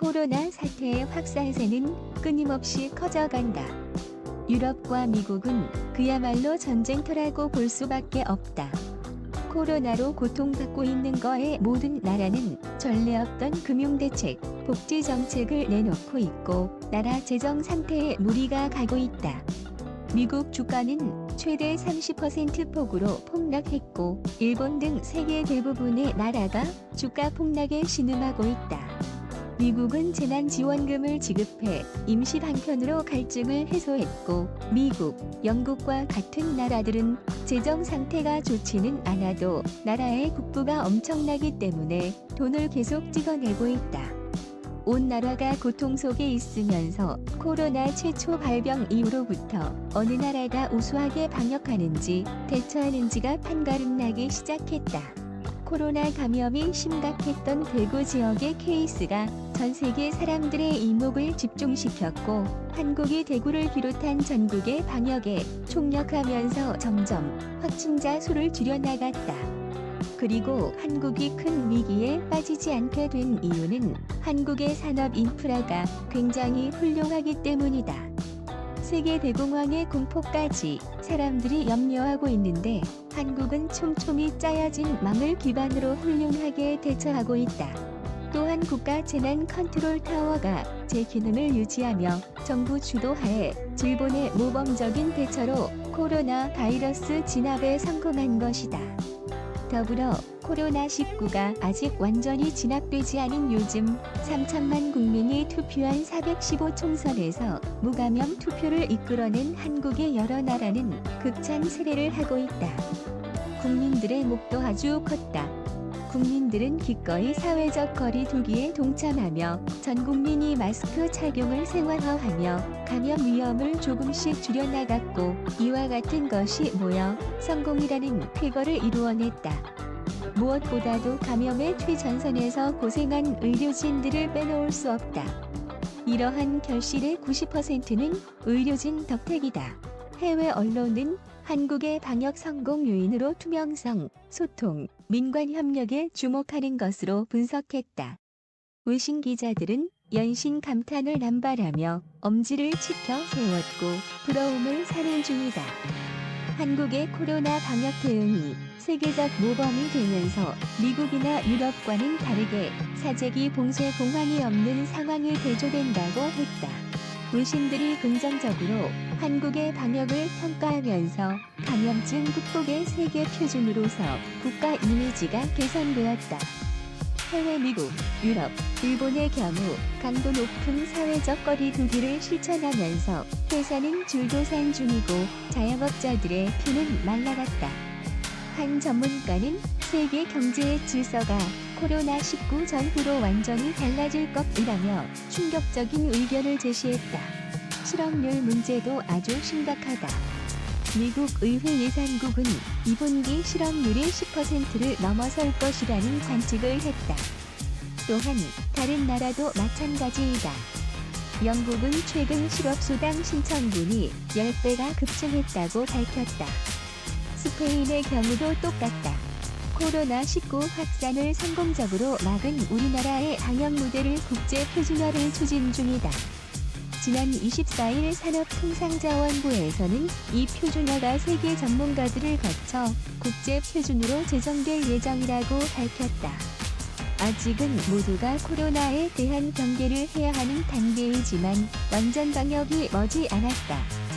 코로나 사태의 확산세는 끊임없이 커져간다. 유럽과 미국은 그야말로 전쟁터라고 볼 수밖에 없다. 코로나로 고통받고 있는 거에 모든 나라는 전례 없던 금융대책, 복지정책을 내놓고 있고 나라 재정 상태에 무리가 가고 있다. 미국 주가는 최대 30% 폭으로 폭락했고 일본 등 세계 대부분의 나라가 주가 폭락에 신음하고 있다. 미국은 재난지원금을 지급해 임시 방편으로 갈증을 해소했고 미국, 영국과 같은 나라들은 재정 상태가 좋지는 않아도 나라의 국부가 엄청나기 때문에 돈을 계속 찍어내고 있다. 온 나라가 고통 속에 있으면서 코로나 최초 발병 이후로부터 어느 나라가 우수하게 방역하는지 대처하는지가 판가름나기 시작했다. 코로나 감염이 심각했던 대구 지역의 케이스가 전 세계 사람들의 이목을 집중시켰고 한국이 대구를 비롯한 전국의 방역에 총력하면서 점점 확진자 수를 줄여나갔다. 그리고 한국이 큰 위기에 빠지지 않게 된 이유는 한국의 산업 인프라가 굉장히 훌륭하기 때문이다. 세계 대공황의 공포까지 사람들이 염려하고 있는데 한국은 촘촘히 짜여진 망을 기반으로 훌륭하게 대처하고 있다. 또한 국가 재난 컨트롤 타워가 제 기능을 유지하며 정부 주도하에 질본의 모범적인 대처로 코로나 바이러스 진압에 성공한 것이다. 더불어 코로나19가 아직 완전히 진압되지 않은 요즘 3천만 국민이 투표한 415 총선에서 무감염 투표를 이끌어낸 한국의 여러 나라는 극찬 세례를 하고 있다. 국민들의 목도 아주 컸다. 국민들은 기꺼이 사회적 거리 두기에 동참하며 전 국민이 마스크 착용을 생활화하며 감염 위험을 조금씩 줄여나갔고 이와 같은 것이 모여 성공이라는 쾌거를 이루어냈다. 무엇보다도 감염의 최전선에서 고생한 의료진들을 빼놓을 수 없다. 이러한 결실의 90%는 의료진 덕택이다. 해외 언론은 한국의 방역 성공 요인으로 투명성, 소통, 민관 협력에 주목하는 것으로 분석했다. 외신 기자들은 연신 감탄을 남발하며 엄지를 치켜 세웠고 부러움을 사는 중이다. 한국의 코로나 방역 대응이 세계적 모범이 되면서 미국이나 유럽과는 다르게 사재기 봉쇄 공황이 없는 상황이 대조된다고 했다. 외신들이 긍정적으로 한국의 방역을 평가하면서 감염증 극복의 세계 표준으로서 국가 이미지가 개선되었다. 해외 미국, 유럽, 일본의 경우 강도 높은 사회적 거리 두기를 실천하면서 회사는 줄도산 중이고 자영업자들의 피는 말라갔다. 한 전문가는 세계 경제의 질서가 코로나19 전후로 완전히 달라질 것이라며 충격적인 의견을 제시했다. 실업률 문제도 아주 심각하다. 미국 의회 예산국은 2분기 실업률이 10%를 넘어설 것이라는 관측을 했다. 또한 다른 나라도 마찬가지이다. 영국은 최근 실업수당 신청분이 10배가 급증했다고 밝혔다. 스페인의 경우도 똑같다. 코로나19 확산을 성공적으로 막은 우리나라의 방역 모델을 국제 표준화를 추진 중이다. 지난 24일 산업통상자원부에서는 이 표준화가 세계 전문가들을 거쳐 국제 표준으로 제정될 예정이라고 밝혔다. 아직은 모두가 코로나에 대한 경계를 해야 하는 단계이지만 완전 방역이 머지 않았다.